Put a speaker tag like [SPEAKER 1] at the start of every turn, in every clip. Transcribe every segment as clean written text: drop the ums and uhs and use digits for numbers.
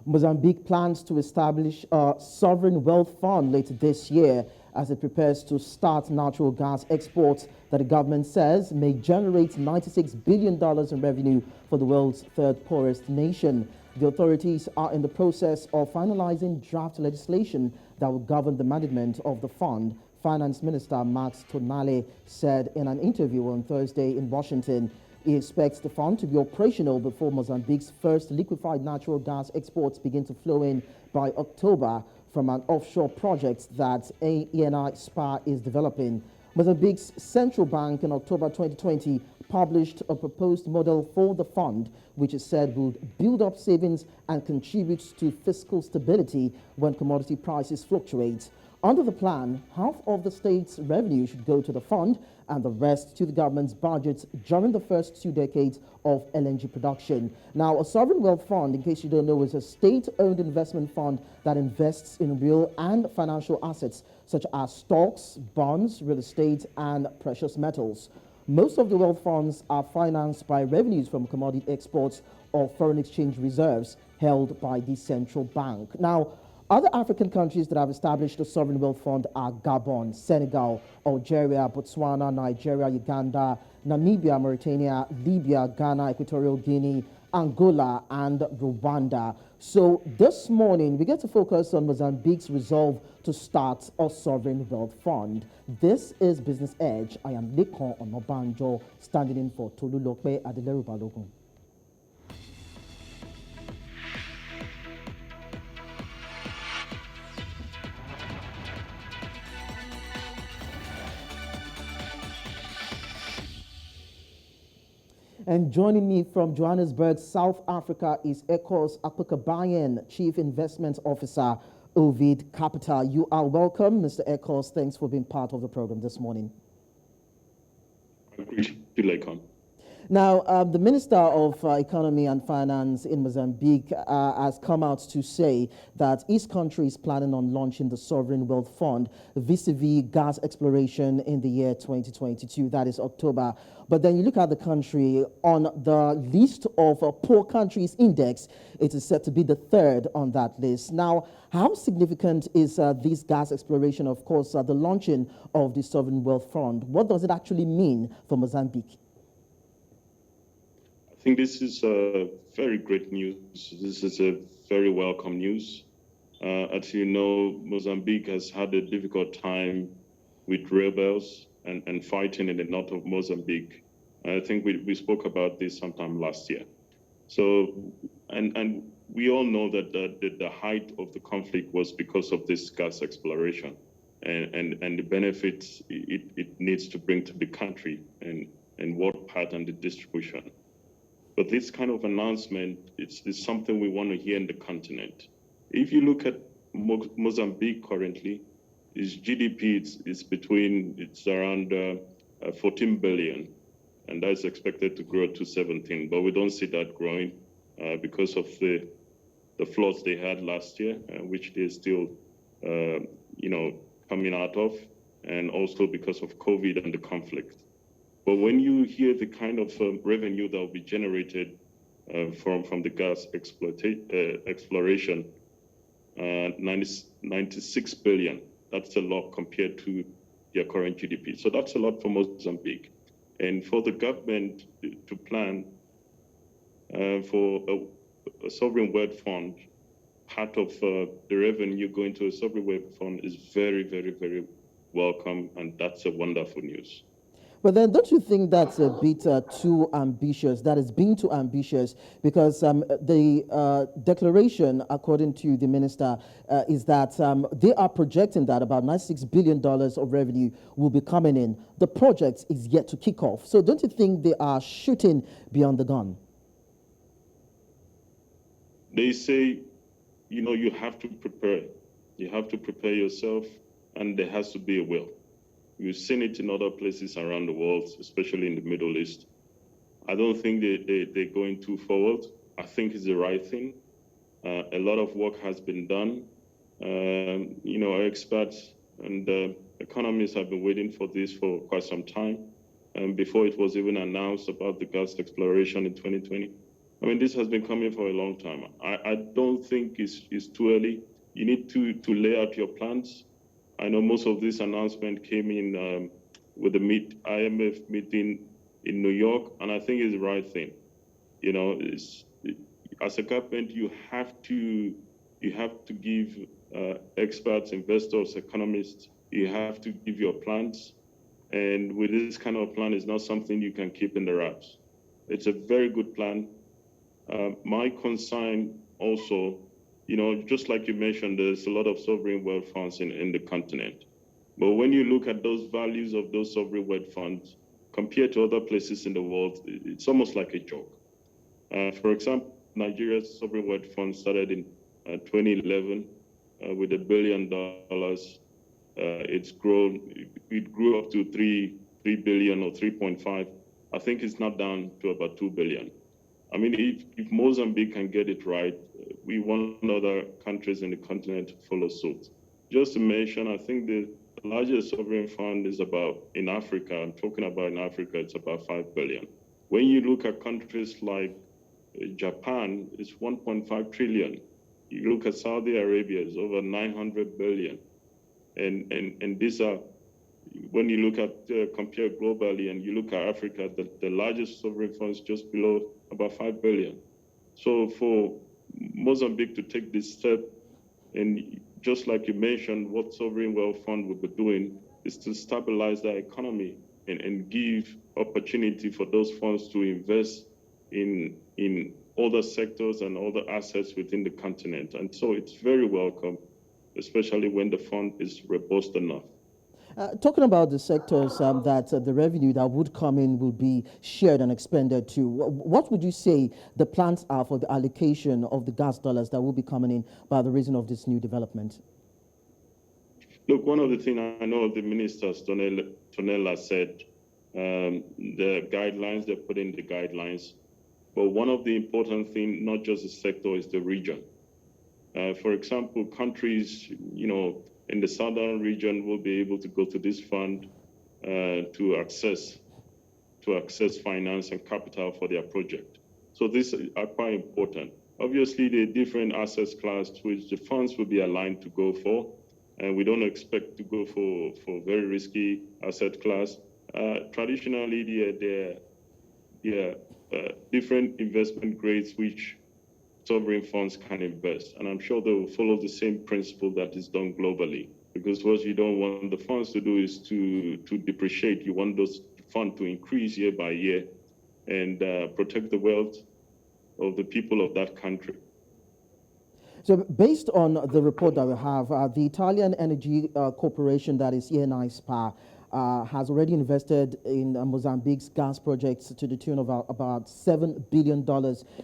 [SPEAKER 1] Mozambique plans to establish a sovereign wealth fund later this year as it prepares to start natural gas exports that the government says may generate $96 billion in revenue for the world's third poorest nation. The authorities are in the process of finalizing draft legislation that will govern the management of the fund. Finance Minister Max Tonale said in an interview on Thursday in Washington he expects the fund to be operational before Mozambique's first liquefied natural gas exports begin to flow in by October from an offshore project that ENI SPA is developing. Mozambique's central bank in October 2020 published a proposed model for the fund, which it said would build up savings and contribute to fiscal stability when commodity prices fluctuate. Under the plan, half of the state's revenue should go to the fund and the rest to the government's budget during the first 2 decades of LNG production. Now, a sovereign wealth fund, in case you don't know, is a state-owned investment fund that invests in real and financial assets such as stocks, bonds, real estate, and precious metals. Most of the wealth funds are financed by revenues from commodity exports or foreign exchange reserves held by the central bank. Now, other African countries that have established a sovereign wealth fund are Gabon, Senegal, Algeria, Botswana, Nigeria, Uganda, Namibia, Mauritania, Libya, Ghana, Equatorial Guinea, Angola, and Rwanda. So this morning, we get to focus on Mozambique's resolve to start a sovereign wealth fund. This is Business Edge. I am Lekan Onabanjo, standing in for Tolu Lokpe Adeleru Balogun. And joining me from Johannesburg, South Africa, is Ekos Akpokabayen, Chief Investment Officer, Ovid, Capita. You are welcome, Mr. Ekos. Thanks for being part of the program this morning.
[SPEAKER 2] I appreciate you, Lekan.
[SPEAKER 1] Now, the Minister of Economy and Finance in Mozambique has come out to say that his country is planning on launching the Sovereign Wealth Fund vis-a-vis gas exploration in the year 2022, that is October. But then you look at the country on the list of poor countries index, it is said to be the third on that list. Now, how significant is this gas exploration, of course, the launching of the Sovereign Wealth Fund? What does it actually mean for Mozambique?
[SPEAKER 2] I think this is very great news. This is a very welcome news. As you know, Mozambique has had a difficult time with rebels and fighting in the north of Mozambique. I think we spoke about this sometime last year. So, and we all know that the height of the conflict was because of this gas exploration and the benefits it needs to bring to the country and what part and the distribution. But this kind of announcement is something we want to hear in the continent. If you look at Mozambique currently, its GDP it's around 14 billion, and that's expected to grow to 17. But we don't see that growing because of the floods they had last year, which they're still, coming out of, and also because of COVID and the conflict. But when you hear the kind of revenue that will be generated from the gas exploration, 96 billion, that's a lot compared to their current GDP. So that's a lot for Mozambique. And for the government to plan for a sovereign wealth fund, part of the revenue going to a sovereign wealth fund is very, very, very welcome, and that's a wonderful news.
[SPEAKER 1] But then don't you think that's a bit too ambitious? That is being too ambitious because the declaration, according to the minister, is that they are projecting that about $96 billion of revenue will be coming in. The project is yet to kick off. So don't you think they are shooting beyond the gun?
[SPEAKER 2] They say, you have to prepare. You have to prepare yourself, and there has to be a will. We've seen it in other places around the world, especially in the Middle East. I don't think they're going too forward. I think it's the right thing. A lot of work has been done. Experts and economists have been waiting for this for quite some time. Before it was even announced about the gas exploration in 2020. I mean, this has been coming for a long time. I don't think it's too early. You need to lay out your plans. I know most of this announcement came in with the IMF meeting in New York, and I think it's the right thing. You know, as a government, you have to give experts, investors, economists. You have to give your plans, and with this kind of plan, it's not something you can keep in the wraps. It's a very good plan. My concern also, you know, just like you mentioned, there's a lot of sovereign wealth funds in the continent. But when you look at those values of those sovereign wealth funds compared to other places in the world, it's almost like a joke. For example, Nigeria's sovereign wealth fund started in 2011 with $1 billion. It's grown, it grew up to 3 billion or 3.5. I think it's now down to about 2 billion. I mean, if Mozambique can get it right, we want other countries in the continent to follow suit. Just to mention, I think the largest sovereign fund is about, in Africa, I'm talking about in Africa, it's about 5 billion. When you look at countries like Japan, it's 1.5 trillion. You look at Saudi Arabia, it's over 900 billion. And these are, when you look at, compare globally and you look at Africa, the largest sovereign fund is just below about 5 billion. So for Mozambique to take this step, and just like you mentioned, what sovereign wealth fund will be doing is to stabilize the economy and give opportunity for those funds to invest in other sectors and other assets within the continent. And so it's very welcome, especially when the fund is robust enough.
[SPEAKER 1] Talking about the sectors that the revenue that would come in will be shared and expended to, what would you say the plans are for the allocation of the gas dollars that will be coming in by the reason of this new development?
[SPEAKER 2] Look, one of the things I know the ministers, Tonella said, the guidelines, they put in the guidelines. But one of the important things, not just the sector, is the region. For example, countries, you know, in the southern region will be able to go to this fund to access finance and capital for their project. So these are quite important. Obviously, the different assets class which the funds will be aligned to go for, and we don't expect to go for very risky asset class. Traditionally, there are different investment grades which sovereign funds can invest. And I'm sure they will follow the same principle that is done globally. Because what you don't want the funds to do is to depreciate. You want those funds to increase year by year and protect the wealth of the people of that country.
[SPEAKER 1] So based on the report that we have, the Italian Energy Corporation, that is ENI SPA, has already invested in Mozambique's gas projects to the tune of about $7 billion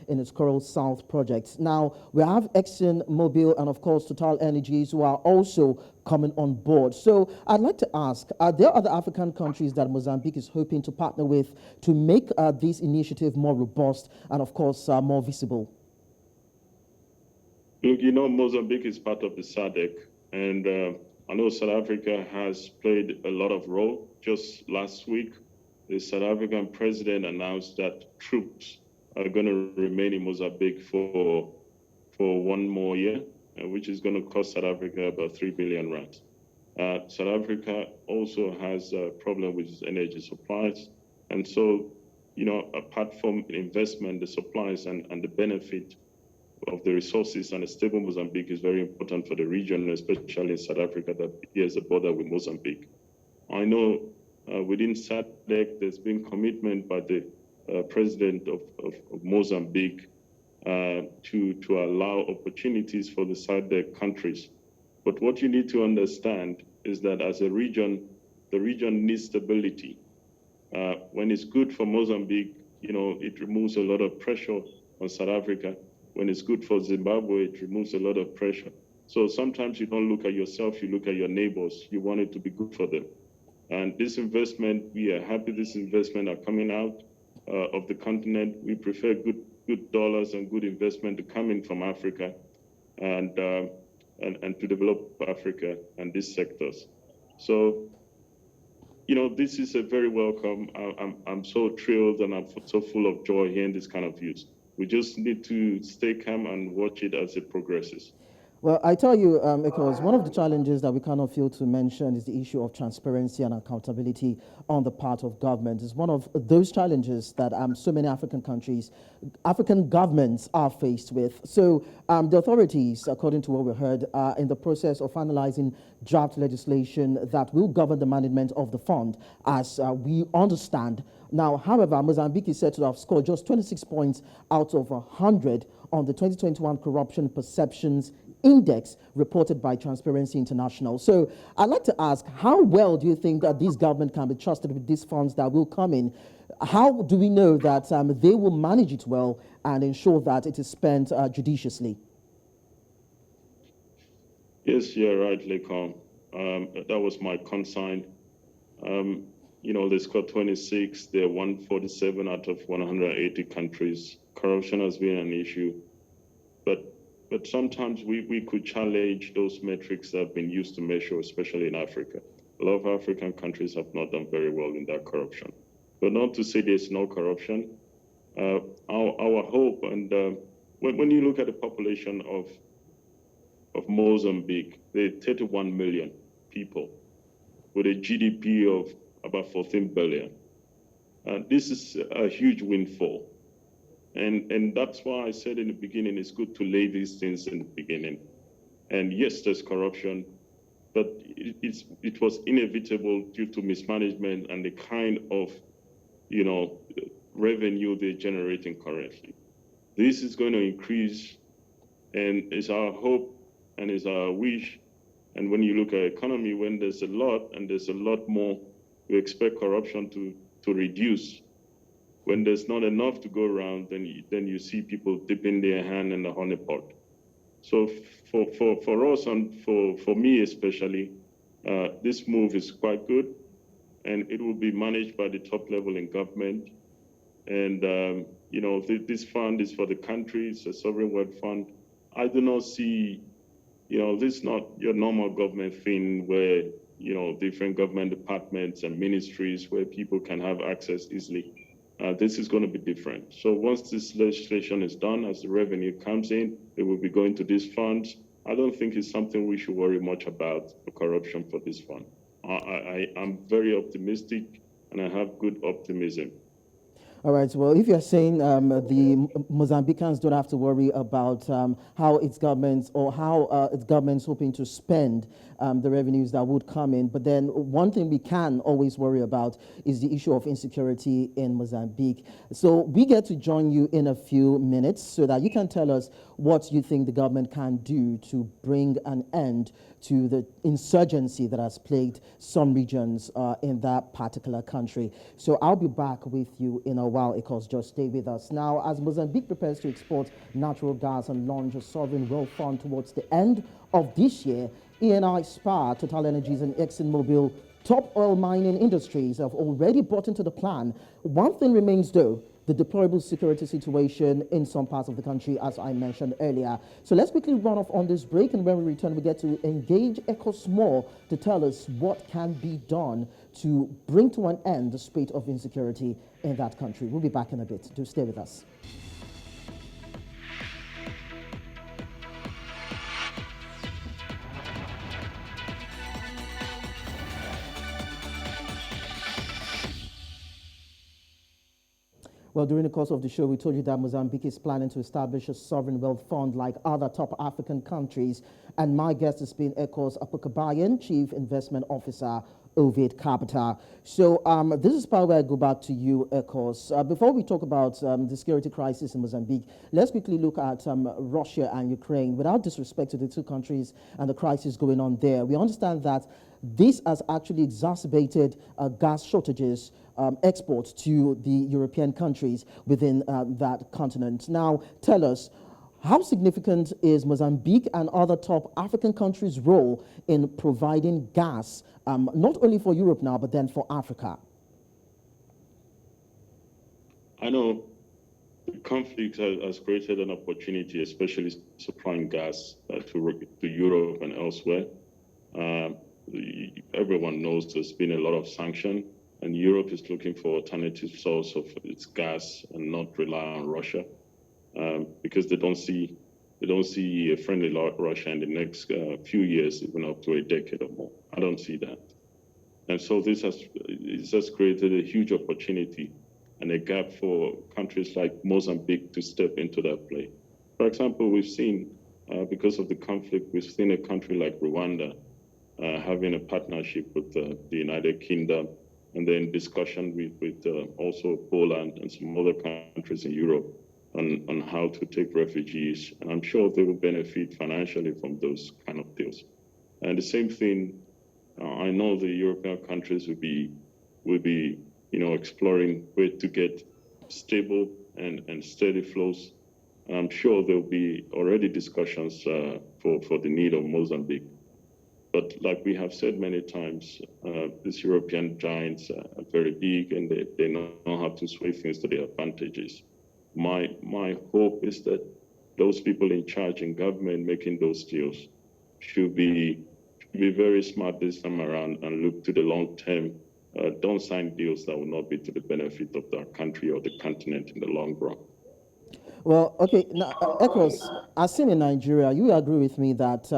[SPEAKER 1] in its Coral South projects. Now, we have ExxonMobil and, of course, Total Energies who are also coming on board. So I'd like to ask, are there other African countries that Mozambique is hoping to partner with to make this initiative more robust and, of course, more visible?
[SPEAKER 2] Look, you know, Mozambique is part of the SADC, and I know South Africa has played a lot of role. Just last week, the South African president announced that troops are going to remain in Mozambique for 1 more year, which is going to cost South Africa about 3 billion rand. South Africa also has a problem with its energy supplies. And so, you know, apart from investment, the supplies and the benefit of the resources and a stable Mozambique is very important for the region, especially in South Africa that bears a border with Mozambique. I know within SADC, there's been commitment by the president of Mozambique to allow opportunities for the SADC countries. But what you need to understand is that as a region, the region needs stability. When it's good for Mozambique, you know, it removes a lot of pressure on South Africa. When it's good for Zimbabwe, it removes a lot of pressure. So sometimes you don't look at yourself, you look at your neighbors. You want it to be good for them. And this investment, we are happy this investment are coming out of the continent. We prefer good dollars and good investment to come in from Africa and to develop Africa and these sectors. So, you know, this is a very welcome. I'm so thrilled and I'm so full of joy hearing this kind of views. We just need to stay calm and watch it as it progresses.
[SPEAKER 1] Well, I tell you, Ekos, one of the challenges that we cannot fail to mention is the issue of transparency and accountability on the part of government. It's one of those challenges that so many African countries, African governments are faced with. So the authorities, according to what we heard, are in the process of finalizing draft legislation that will govern the management of the fund, as we understand. Now, however, Mozambique is said to have scored just 26 points out of 100 on the 2021 Corruption Perceptions Index reported by Transparency International. So I'd like to ask, how well do you think that this government can be trusted with these funds that will come in? How do we know that they will manage it well and ensure that it is spent judiciously?
[SPEAKER 2] Yes, you're right, Lekan. That was my concern. They scored 26. They're 147 out of 180 countries. Corruption has been an issue. But sometimes we could challenge those metrics that have been used to measure, especially in Africa. A lot of African countries have not done very well in that corruption. But not to say there's no corruption. Our hope, and when you look at the population of Mozambique, they're 31 million people with a GDP of about 14 billion. This is a huge windfall. And that's why I said in the beginning, it's good to lay these things in the beginning. And yes, there's corruption, but it was inevitable due to mismanagement and the kind of, revenue they're generating currently. This is going to increase, and it's our hope and it's our wish. And when you look at economy, when there's a lot and there's a lot more, we expect corruption to reduce. When there's not enough to go around, then you see people dipping their hand in the honey pot. So for us and for me especially, this move is quite good, and it will be managed by the top level in government. And this fund is for the country. It's a sovereign wealth fund. I do not see, this is not your normal government thing where different government departments and ministries where people can have access easily. This is going to be different. So once this legislation is done, as the revenue comes in, it will be going to these funds. I don't think it's something we should worry much about, the corruption for this fund. I'm very optimistic, and I have good optimism.
[SPEAKER 1] All right. Well, if you're saying the Mozambicans don't have to worry about how its government's hoping to spend the revenues that would come in, but then one thing we can always worry about is the issue of insecurity in Mozambique. So we get to join you in a few minutes so that you can tell us what you think the government can do to bring an end to the insurgency that has plagued some regions in that particular country. So I'll be back with you in a while, Ekos. Just stay with us. Now, as Mozambique prepares to export natural gas and launch a sovereign wealth fund towards the end of this year, ENI, SPA, Total Energies, and ExxonMobil top oil mining industries have already bought into the plan. One thing remains, though, the deplorable security situation in some parts of the country, as I mentioned earlier. So let's quickly run off on this break, and when we return, we get to engage Ekos more to tell us what can be done to bring to an end the spate of insecurity in that country. We'll be back in a bit. Do stay with us. Well, during the course of the show, we told you that Mozambique is planning to establish a sovereign wealth fund like other top African countries. And my guest has been Ekos Akpokabayen, Chief Investment Officer, Ovid, Capita. So this is part where I go back to you, Ekos. Before we talk about the security crisis in Mozambique, let's quickly look at Russia and Ukraine. Without disrespect to the two countries and the crisis going on there, we understand that this has actually exacerbated gas shortages, exports to the European countries within that continent. Now, tell us, how significant is Mozambique and other top African countries' role in providing gas, not only for Europe now, but then for Africa?
[SPEAKER 2] I know the conflict has created an opportunity, especially supplying gas to Europe and elsewhere. Everyone knows there's been a lot of sanction, and Europe is looking for alternative source of its gas and not rely on Russia. because they don't see a friendly Russia in the next few years, even up to a decade or more. I don't see that. And so this has created a huge opportunity and a gap for countries like Mozambique to step into that play. For example, we've seen, because of the conflict, we've seen a country like Rwanda having a partnership with the United Kingdom, and then discussion with also Poland and some other countries in Europe on how to take refugees. And I'm sure they will benefit financially from those kind of deals. And the same thing, I know the European countries will be exploring ways to get stable and steady flows. And I'm sure there will be already discussions for the need of Mozambique. But like we have said many times, these European giants are very big, and they know how to sway things to their advantages. My hope is that those people in charge in government making those deals should be very smart this time around and look to the long term. Don't sign deals that will not be to the benefit of the country or the continent in the long run.
[SPEAKER 1] Well, okay, now, Ekos, as seen in Nigeria, you agree with me that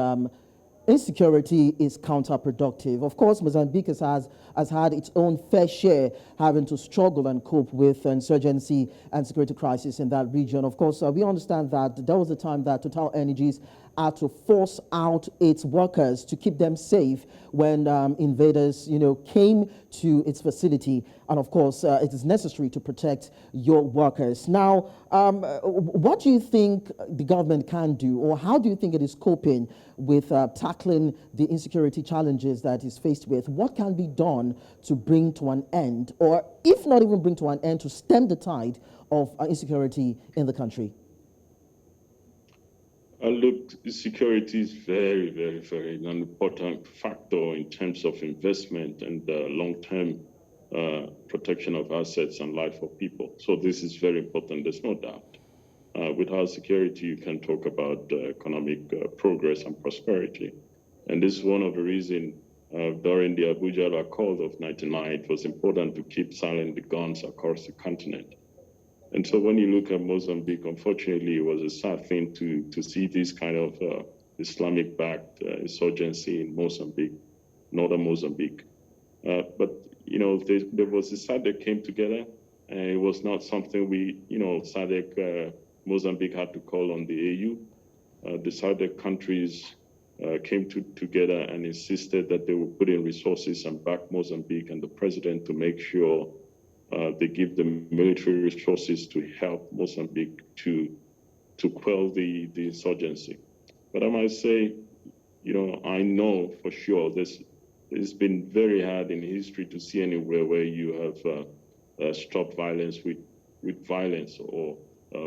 [SPEAKER 1] insecurity is counterproductive. Of course, Mozambique has had its own fair share having to struggle and cope with insurgency and security crisis in that region. Of course, we understand that there was a time that Total Energies had to force out its workers to keep them safe when invaders, came to its facility. And of course, it is necessary to protect your workers. Now, what do you think the government can do, or how do you think it is coping with tackling the insecurity challenges that it's faced with? What can be done to bring to an end, or if not even bring to an end, to stem the tide of insecurity in the country?
[SPEAKER 2] Look, security is very, very, very an important factor in terms of investment and long-term protection of assets and life of people. So this is very important, there's no doubt. Without security, you can talk about economic progress and prosperity. And this is one of the reasons during the Abuja Accord of '99, it was important to keep silent the guns across the continent. And so when you look at Mozambique, unfortunately, it was a sad thing to see this kind of Islamic-backed insurgency in Mozambique, northern Mozambique. But, there was a SADC that came together, and it was not something SADC, Mozambique had to call on the AU. The SADC countries came together and insisted that they would put in resources and back Mozambique and the president to make sure they give the military resources to help Mozambique to quell the insurgency. But I might say, I know for sure it's been very hard in history to see anywhere where you have stopped violence with violence or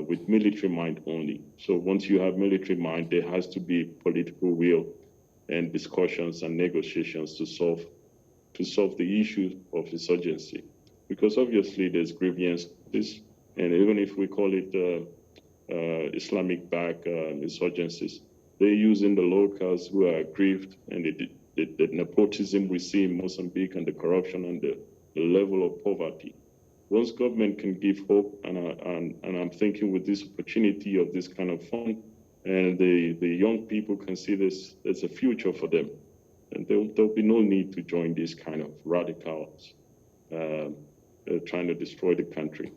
[SPEAKER 2] with military mind only. So once you have military mind, there has to be political will and discussions and negotiations to solve the issue of insurgency. Because obviously there's grievances, and even if we call it Islamic-backed insurgencies, they're using the locals who are aggrieved, and the nepotism we see in Mozambique and the corruption and the level of poverty. Once government can give hope, and I'm thinking with this opportunity of this kind of fund, and the young people can see this as a future for them, and there'll be no need to join these kind of radicals. Trying to destroy the country.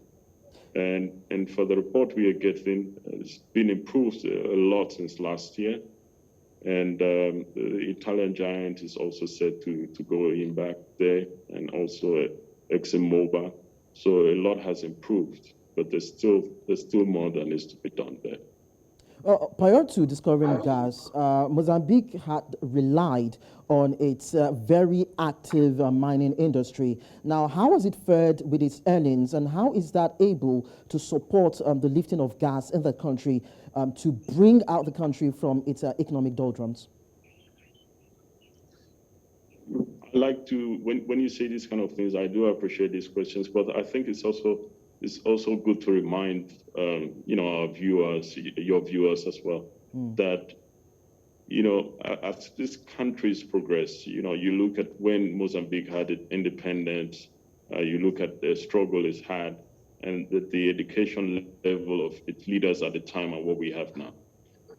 [SPEAKER 2] And for the report we are getting, it's been improved a lot since last year. And the Italian giant is also said to go in back there, and also ExxonMobil. So a lot has improved, but there's still more that needs to be done there.
[SPEAKER 1] Prior to discovering gas, Mozambique had relied on its very active mining industry. Now, how has it fared with its earnings, and how is that able to support the lifting of gas in the country to bring out the country from its economic doldrums?
[SPEAKER 2] I like to, when you say these kind of things, I do appreciate these questions, but I think it's also good to remind our viewers, your viewers as well, that as these countries progress, you look at when Mozambique had independence, you look at the struggle it's had, and the education level of its leaders at the time and what we have now.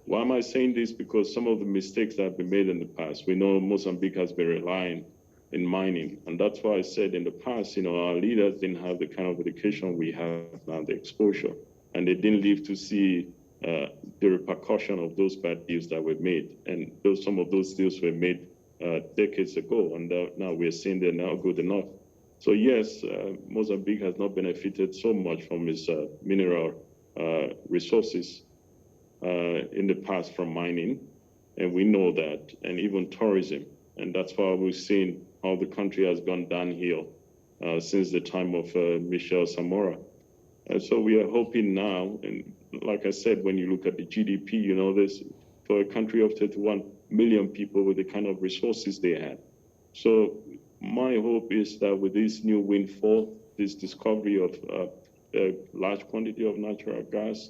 [SPEAKER 2] Why am I saying this? Because some of the mistakes that have been made in the past, we know Mozambique has been relying in mining. And that's why I said in the past, our leaders didn't have the kind of education we have now, the exposure, and they didn't live to see the repercussion of those bad deals that were made. And some of those deals were made decades ago, and now we're seeing they're not good enough. So yes, Mozambique has not benefited so much from its mineral resources in the past from mining, and we know that, and even tourism. And that's why we've seen how the country has gone downhill since the time of Michel Samora. And so we are hoping now, and like I said, when you look at the GDP, this for a country of 31 million people with the kind of resources they have. So my hope is that with this new windfall, this discovery of a large quantity of natural gas,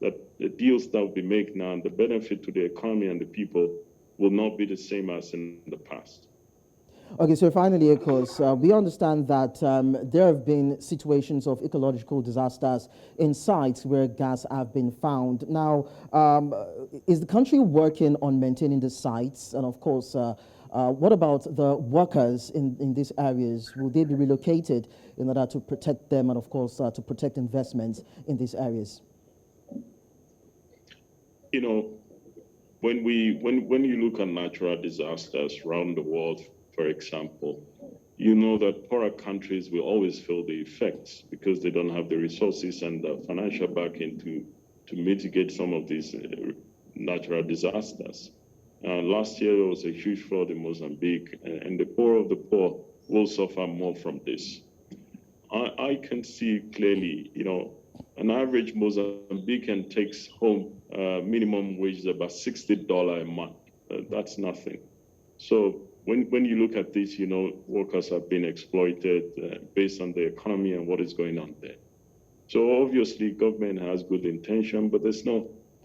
[SPEAKER 2] that the deals that will be made now and the benefit to the economy and the people will not be the same as in the past.
[SPEAKER 1] Okay, so finally, Ekos, we understand that there have been situations of ecological disasters in sites where gas have been found. Now, is the country working on maintaining the sites? And of course, what about the workers in these areas? Will they be relocated in order to protect them and, of course, to protect investments in these areas?
[SPEAKER 2] When you look at natural disasters around the world, for example, you know that poorer countries will always feel the effects because they don't have the resources and the financial backing to mitigate some of these natural disasters. Last year, there was a huge flood in Mozambique, and the poor of the poor will suffer more from this. I can see clearly, an average Mozambican takes home minimum wage is about $60 a month. That's nothing. So when you look at this, workers have been exploited based on the economy and what is going on there. So obviously, government has good intention, but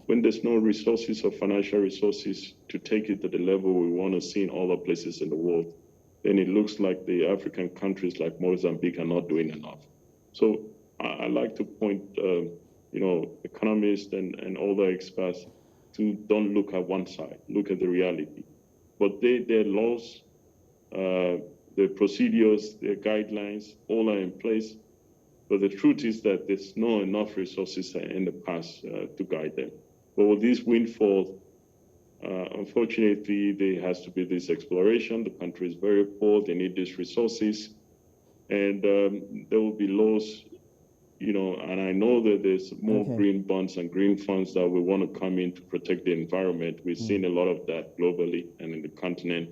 [SPEAKER 2] when there's no resources or financial resources to take it to the level we want to see in other places in the world, then it looks like the African countries like Mozambique are not doing enough. So I like to point, economists and other experts to don't look at one side, look at the reality. But their laws, their procedures, their guidelines, all are in place. But the truth is that there's not enough resources in the past to guide them. But with this windfall, unfortunately, there has to be this exploration. The country is very poor. They need these resources. And there will be laws, and I know that there's more green bonds and green funds that we want to come in to protect the environment. We've seen a lot of that globally and in the continent.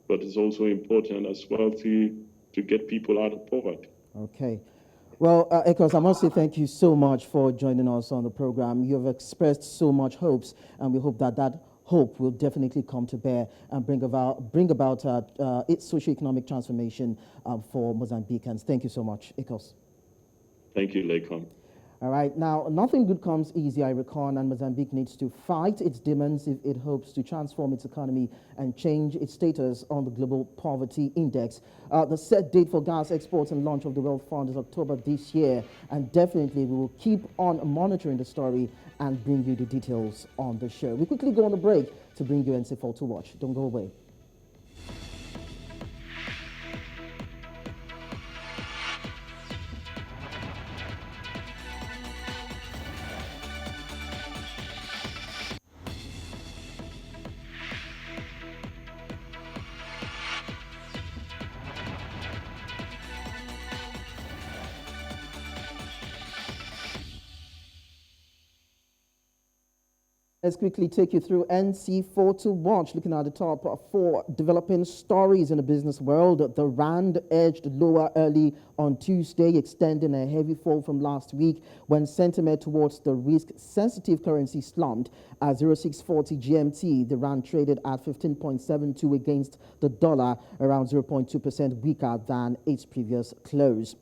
[SPEAKER 2] But it's also important as well to get people out of poverty.
[SPEAKER 1] Okay. Well, Ekos, I must say thank you so much for joining us on the program. You have expressed so much hopes, and we hope that hope will definitely come to bear and bring about its socio-economic transformation for Mozambicans. Thank you so much, Ekos.
[SPEAKER 2] Thank you, Lekan.
[SPEAKER 1] All right. Now, nothing good comes easy, I reckon, and Mozambique needs to fight its demons if it hopes to transform its economy and change its status on the global poverty index. The set date for gas exports and launch of the Wealth Fund is October this year, and definitely we will keep on monitoring the story and bring you the details on the show. We quickly go on a break to bring you NC4 to watch. Don't go away. Let's quickly take you through NC4 to watch, looking at the top 4 developing stories in the business world. The Rand edged lower early on Tuesday, extending a heavy fall from last week when sentiment towards the risk-sensitive currency slumped. At 0640 GMT, the Rand traded at 15.72 against the dollar, around 0.2% weaker than its previous close.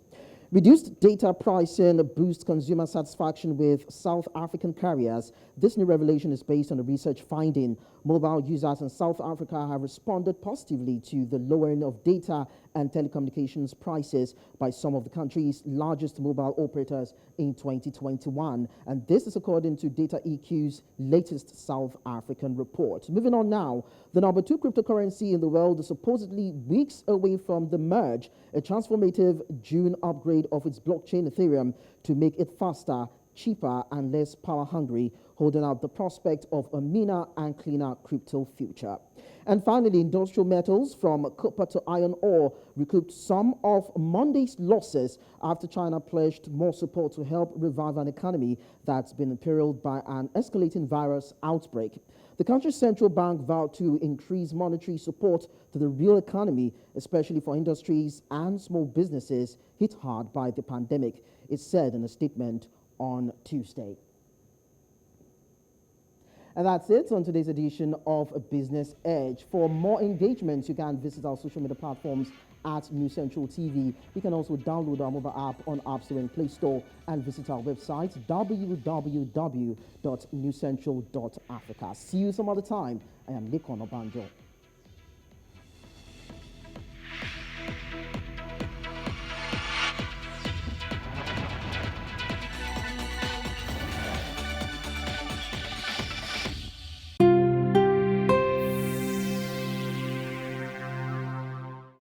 [SPEAKER 1] Reduced data pricing boosts consumer satisfaction with South African carriers. This new revelation is based on a research finding. Mobile users in South Africa have responded positively to the lowering of data and telecommunications prices by some of the country's largest mobile operators in 2021. And this is according to Data EQ's latest South African report. Moving on now, the number 2 cryptocurrency in the world is supposedly weeks away from the merge, a transformative June upgrade of its blockchain Ethereum to make it faster, cheaper, and less power hungry, holding out the prospect of a meaner and cleaner crypto future. And finally, industrial metals from copper to iron ore recouped some of Monday's losses after China pledged more support to help revive an economy that's been imperiled by an escalating virus outbreak. The country's central bank vowed to increase monetary support to the real economy, especially for industries and small businesses hit hard by the pandemic, it said in a statement on Tuesday. And that's it on today's edition of Business Edge. For more engagements, you can visit our social media platforms at New Central TV. You can also download our mobile app on App Store and Play Store and visit our website www.newcentral.africa. See you some other time. I am Lekan Onabanjo.